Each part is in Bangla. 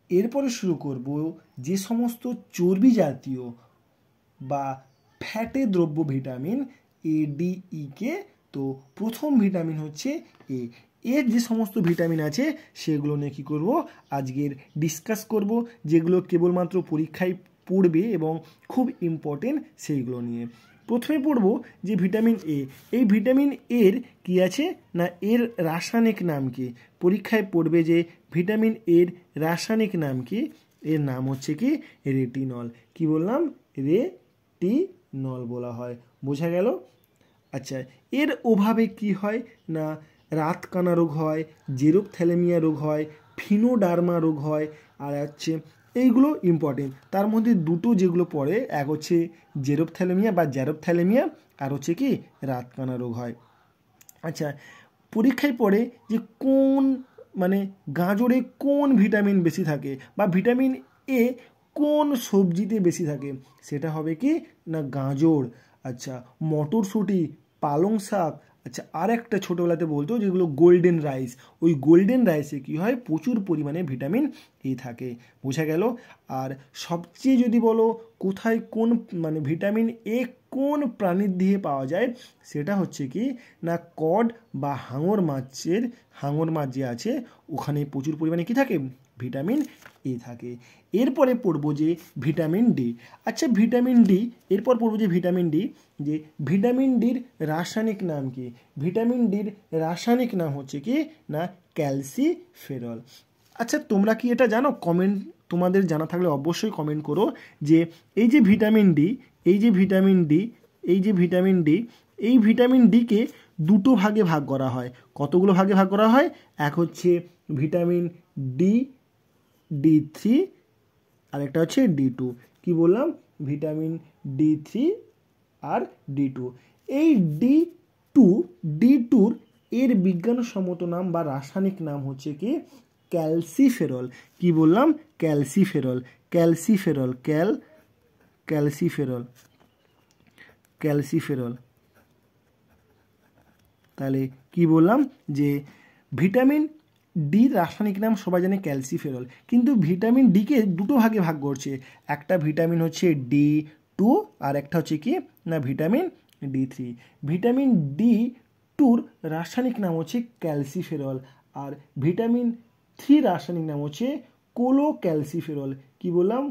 এরপরে শুরু করব যে সমস্ত চর্বি জাতীয় বা ফ্যাটে দ্রব্য ভিটামিন এ ডি ই কে। তো প্রথম ভিটামিন হচ্ছে এ। এর যে সমস্ত ভিটামিন আছে সেগুলো নিয়ে কী করব, আজকের ডিসকাস করব, যেগুলো কেবলমাত্র পরীক্ষায় পড়বে এবং খুব ইম্পর্টেন্ট সেইগুলো নিয়ে। প্রথমে পড়ব যে ভিটামিন এ। এই ভিটামিন এর কি আছে না, এর রাসায়নিক নাম কি? পরীক্ষায় পড়বে যে ভিটামিন এর রাসায়নিক নাম কি? এর নাম হচ্ছে কি রেটিনল। কি বললাম? রেটিনল বলা হয়। বোঝা গেল? আচ্ছা, এর অভাবে কি হয় না, রাতকানা রোগ হয়, জেরোপথ্যালেমিয়া রোগ হয়, ফিনোডার্মা রোগ হয়, আর হচ্ছে এইগুলো ইম্পর্টেন্ট। তার মধ্যে দুটো যেগুলো পড়ে, এক হচ্ছে জেরোপথ্যালেমিয়া বা জ্যারোপথ্যালেমিয়া, আর হচ্ছে কি রাতকানা রোগ হয়। আচ্ছা, পরীক্ষায় পড়ে যে কোন মানে গাজরে কোন ভিটামিন বেশি থাকে বা ভিটামিন এ কোন সবজিতে বেশি থাকে, সেটা হবে কি না গাজর। আচ্ছা, মটরশুঁটি, পালং শাক। আচ্ছা, আর একটা ছোটোবেলাতে বলতো যেগুলো গোল্ডেন রাইস, ওই গোল্ডেন রাইসে কী হয়, প্রচুর পরিমাণে ভিটামিন এ থাকে। বোঝা গেল? আর সবচেয়ে যদি বলো কোথায় কোন মানে ভিটামিন এ কোন প্রাণীর দেহে পাওয়া যায়, সেটা হচ্ছে কি না কড বা হাঙর মাছ যে আছে ওখানে প্রচুর পরিমাণে কি থাকে, ভিটামিন এ থাকে। এরপরে পড়বো যে ভিটামিন ডি। আচ্ছা, ভিটামিন ডি, এরপর পড়বো যে ভিটামিন ডি, যে ভিটামিন ডির রাসায়নিক নাম কি? ভিটামিন ডির রাসায়নিক নাম হচ্ছে কি না ক্যালসিফেরল। আচ্ছা, তোমরা কি এটা জানো? কমেন্ট, তোমাদের জানা থাকলে অবশ্যই কমেন্ট করো যে এই যে ভিটামিন ডি, এই যে ভিটামিন ডি, এই যে ভিটামিন ডি, এই ভিটামিন ডিকে দুটো ভাগে ভাগ করা হয়। কতগুলো ভাগে ভাগ করা হয়? এক হচ্ছে ভিটামিন ডি D3, আর একটা হচ্ছে D2। কি বললাম? ভিটামিন D3 আর D2। এই D2 এর বিজ্ঞানসম্মত নাম বা রাসায়নিক নাম হচ্ছে কি ক্যালসিফেরল। কি বললাম? ক্যালসিফেরল। ক্যালসিফেরল। তাহলে কি বললাম যে ভিটামিন ডির রাসায়নিক নাম সবাই জানে ক্যালসিফেরল, কিন্তু ভিটামিন ডিকে দুটো ভাগে ভাগ করছে। একটা ভিটামিন হচ্ছে D2 আর একটা হচ্ছে কি না ভিটামিন D3। ভিটামিন D2 রাসায়নিক নাম হচ্ছে ক্যালসিফেরল, আর ভিটামিন 3 রাসায়নিক নাম হচ্ছে কোলোক্যালসিফেরল। কি বললাম?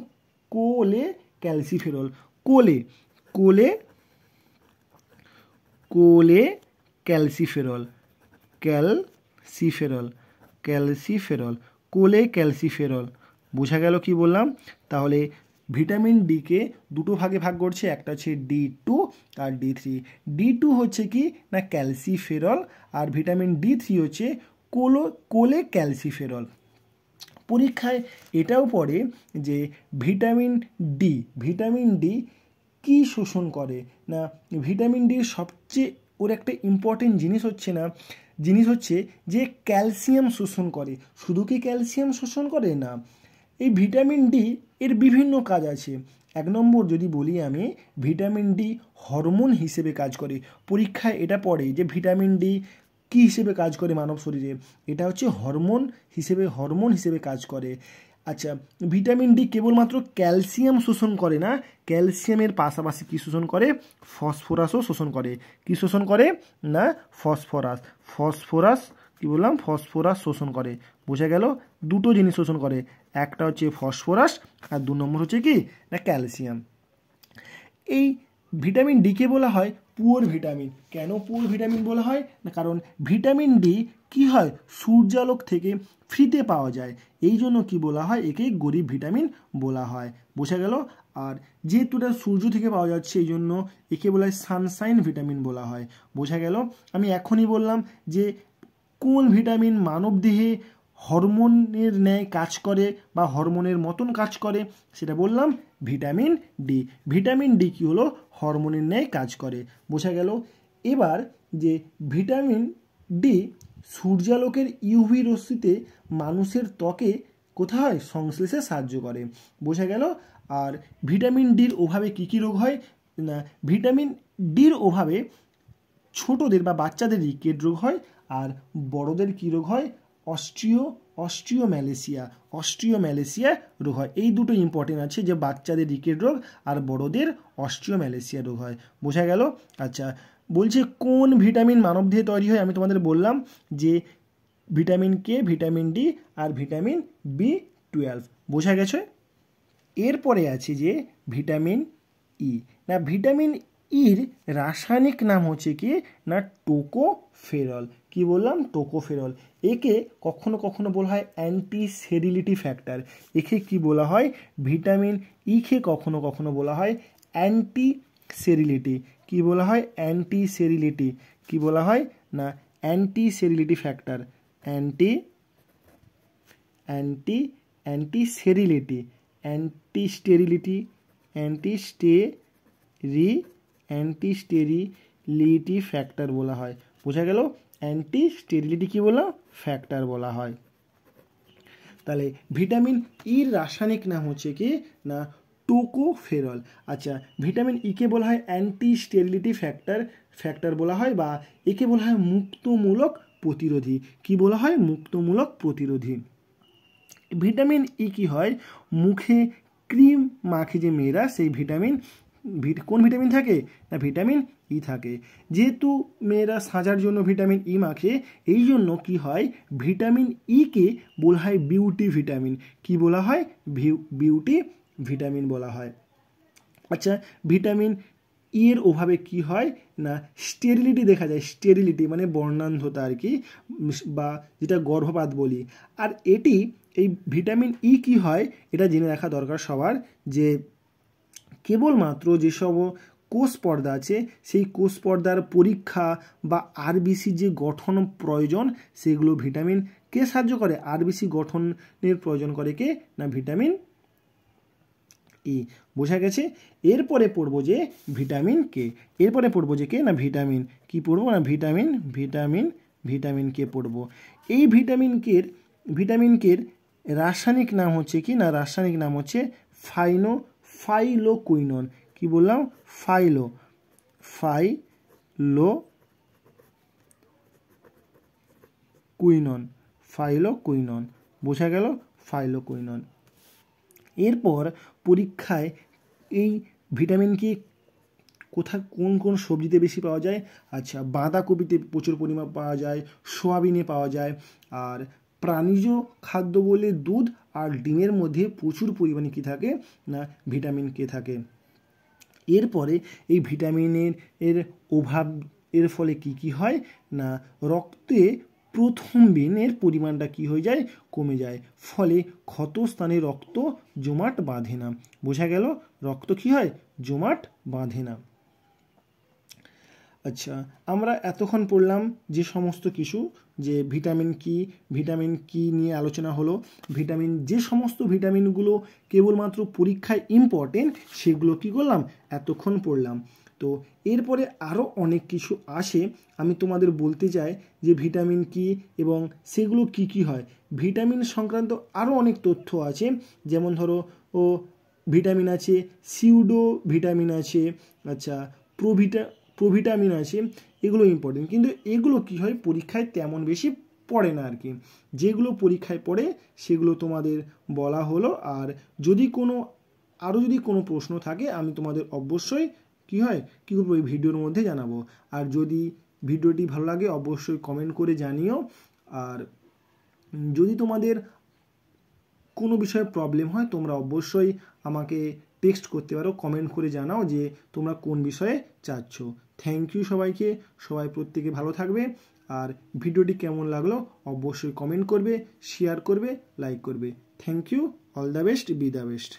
ক্যালসিফেরল। ক্যালসিফেরল। ক্যালসিফেরল। বোঝা গেল কি বললাম? তাহলে ভিটামিন ডিকে দুটো ভাগে ভাগ করছে, একটা হচ্ছে D2 আর D3। D2 হচ্ছে কি না ক্যালসিফেরল, আর ভিটামিন D3 হচ্ছে কোলেক্যালসিফেরল। পরীক্ষায় এটাও পড়ে যে ভিটামিন ডি কি শোষণ করে না, ভিটামিন ডির সবচেয়ে ওর একটা ইম্পর্টেন্ট জিনিস হচ্ছে যে ক্যালসিয়াম শোষণ করে। শুধু কি ক্যালসিয়াম শোষণ করে না, এই ভিটামিন ডি এর বিভিন্ন কাজ আছে। এক নম্বর যদি বলি আমি, ভিটামিন ডি হরমোন হিসেবে কাজ করে। পরীক্ষায় এটা পড়ে যে ভিটামিন ডি কী হিসেবে কাজ করে মানব শরীরে, এটা হচ্ছে হরমোন হিসেবে কাজ করে। আচ্ছা, ভিটামিন ডি কেবলমাত্র ক্যালসিয়াম শোষণ করে না, ক্যালসিয়ামের পাশাপাশি কী শোষণ করে, ফসফরাসও শোষণ করে। কী শোষণ করে না ফসফরাস। কি বললাম? ফসফরাস শোষণ করে। বোঝা গেল? দুটো জিনিস শোষণ করে, একটা হচ্ছে ফসফরাস আর 2 নম্বর হচ্ছে কি না ক্যালসিয়াম। এই ভিটামিন ডিকে বলা হয় পুয়ার ভিটামিন। কেন পুয়ার ভিটামিন বলা হয় না, কারণ ভিটামিন ডি কি হয়, সূর্যালোক থেকে ফ্রিতে পাওয়া যায়, এই জন্য কি বলা হয়, একে গরিব ভিটামিন বলা হয়। বোঝা গেল? আর যেহেতু এটা সূর্য থেকে পাওয়া যাচ্ছে, এই জন্য একে বলা হয় সানশাইন ভিটামিন বলা হয়। বোঝা গেল? আমি এখনই বললাম যে কোন ভিটামিন মানবদেহে হরমোনের ন্যায় কাজ করে বা হরমোনের মতন কাজ করে, সেটা বললাম ভিটামিন ডি। ভিটামিন ডি কি হলো, হরমোনের ন্যায় কাজ করে। বোঝা গেল? এবার যে ভিটামিন ডি সূর্যালোকের ইউভি রশ্মিতে মানুষের ত্বকে কোথায় সংশ্লেষে সাহায্য করে। বোঝা গেল? আর ভিটামিন ডির অভাবে কী কী রোগ হয় না, ভিটামিন ডির অভাবে ছোটদের বা বাচ্চাদের রিকেট রোগ হয়, আর বড়দের কী রোগ হয়, অস্ট্রিওম্যালেশিয়া রোগ হয়। এই দুটো ইম্পর্টেন্ট আছে, যে বাচ্চাদের রিকেট রোগ আর বড়দের অস্ট্রিওম্যালেশিয়া রোগ হয়। বোঝা গেল? আচ্ছা, বলছে কোন ভিটামিন মানবদেহে তৈরি হয়? আমি তোমাদের বললাম যে ভিটামিন কে, ভিটামিন ডি আর ভিটামিন B12। বোঝা গেছে? এরপরে আছে যে ভিটামিন ই। না ভিটামিন ইর রাসায়নিক নাম হচ্ছে কি না টোকোফেরল। কি বললাম? টোকোফেরল। একে কখনো কখনো বলা হয় অ্যান্টি সেরিলিটি ফ্যাক্টর। একে কি বলা হয়? ভিটামিন ইকে কখনো কখনো বলা হয় অ্যান্টি সেরিলিটি। কি বলা হয়? Anti sterility. কি বলা হয়? না anti sterility factor. Anti sterility, anti sterility factor বলা হয়। বোঝা গেল? অ্যান্টি স্টেরিলিটি কি বলা? ফ্যাক্টর বলা হয়। তাহলে ভিটামিন ইর রাসায়নিক নাম হচ্ছে কি না টোকোফেরল। আচ্ছা, ভিটামিন ইকে বলা হয় অ্যান্টি স্টেরিলিটি ফ্যাক্টর বলা হয়, বা একে বলা হয় মুক্তমূলক প্রতিরোধী। কি বলা হয়? মুক্তমূলক প্রতিরোধী। ভিটামিন ই কি হয়? মুখে ক্রিম মাখে যে মেয়েরা, সেই কোন ভিটামিন থাকে? না ভিটামিন ই থাকে। যেহেতু মেয়েরা সাজার জন্য ভিটামিন ই মাখে, এই জন্য কি হয়? ভিটামিন ইকে বলা হয় বিউটি ভিটামিন। কি বলা হয়? বিউটি ভিটামিন বলা হয়। আচ্ছা, ভিটামিন ই এর অভাবে কি হয়? না স্টেরিলিটি দেখা যায়। স্টেরিলিটি মানে বর্ণান্ধতা আর কি, বা যেটা গর্ভপাত বলি। আর এই ভিটামিন ই কি হয় এটা জেনে রাখা দরকার সবার, যে কেবলমাত্র যেসব কোষ পর্দা আছে সেই কোষ পর্দার পরীক্ষা বা আরবিসি যে গঠন প্রয়োজন, সেগুলো ভিটামিন কে সাহায্য করে? আরবিসি গঠনের প্রয়োজন করে কে? না ভিটামিন ই। বোঝা গেছে? এরপরে পড়বো যে ভিটামিন কে। এরপরে পড়বো যে কে? না ভিটামিন কি পড়বো? না ভিটামিন কে পড়বো। এই ভিটামিন কের রাসায়নিক নাম হচ্ছে কি না রাসায়নিক নাম হচ্ছে ফাইলোকুইনন। কি বললাম? ফাইলোকুইনন। বোঝা গেল? ফাইলোকুইনন। এরপর পরীক্ষায় এই ভিটামিন কি কোন কোন সবজিতে বেশি পাওয়া যায়? আচ্ছা, বাঁধাকপিতে প্রচুর পরিমাণ পাওয়া যায়, সোয়াবিনে পাওয়া যায়, আর প্রাণীজ খাদ্য বলে দুধ আর ডিমের মধ্যে প্রচুর পরিমাণে কি থাকে? না ভিটামিন কে থাকে। এরপরে এই ভিটামিনের অভাব এর ফলে কি হয়? না রক্তে প্রথমবিনের পরিমাণটা কি হয়ে যায়? কমে যায়। ফলে ক্ষতস্থানে রক্ত জমাট বাঁধে না। বোঝা গেল? রক্ত কি হয়? জমাট বাঁধে না। আচ্ছা, আমরা এতক্ষণ পড়লাম যে সমস্ত কিছু, যে ভিটামিন কি নিয়ে আলোচনা হলো। যে সমস্ত ভিটামিনগুলো কেবলমাত্র পরীক্ষায় ইম্পর্টেন্ট, সেগুলো কি করলাম? এতক্ষণ পড়লাম। তো এরপরে আরও অনেক কিছু আসে, আমি তোমাদের বলতে চাই যে ভিটামিন কি এবং সেগুলো কি হয়। ভিটামিন সংক্রান্ত আরও অনেক তথ্য আছে, যেমন ধরো ভিটামিন আছে, সিউডো ভিটামিন আছে, আচ্ছা প্রোভিটামিন আছে। এগুলো ইম্পর্টেন্ট, কিন্তু এগুলো কি হয়? পরীক্ষায় তেমন বেশি পড়ে না আর কি। যেগুলো পরীক্ষায় পড়ে সেগুলো তোমাদের বলা হলো। আর যদি কোনো প্রশ্ন থাকে, আমি তোমাদের অবশ্যই কি করবো? এই ভিডিওর মধ্যে জানাবো। আর যদি ভিডিওটি ভালো লাগে অবশ্যই কমেন্ট করে জানিও। আর যদি তোমাদের কোনো বিষয়ে প্রবলেম হয়, তোমরা অবশ্যই আমাকে টেক্সট করতে পারো, কমেন্ট করে জানাও যে তোমরা কোন বিষয়ে চাচ্ছ। থ্যাংক ইউ সবাইকে। সবাই প্রত্যেকে ভালো থাকবে। আর ভিডিওটি কেমন লাগলো অবশ্যই কমেন্ট করবে, শেয়ার করবে, লাইক করবে। Thank you. All the best, be the best.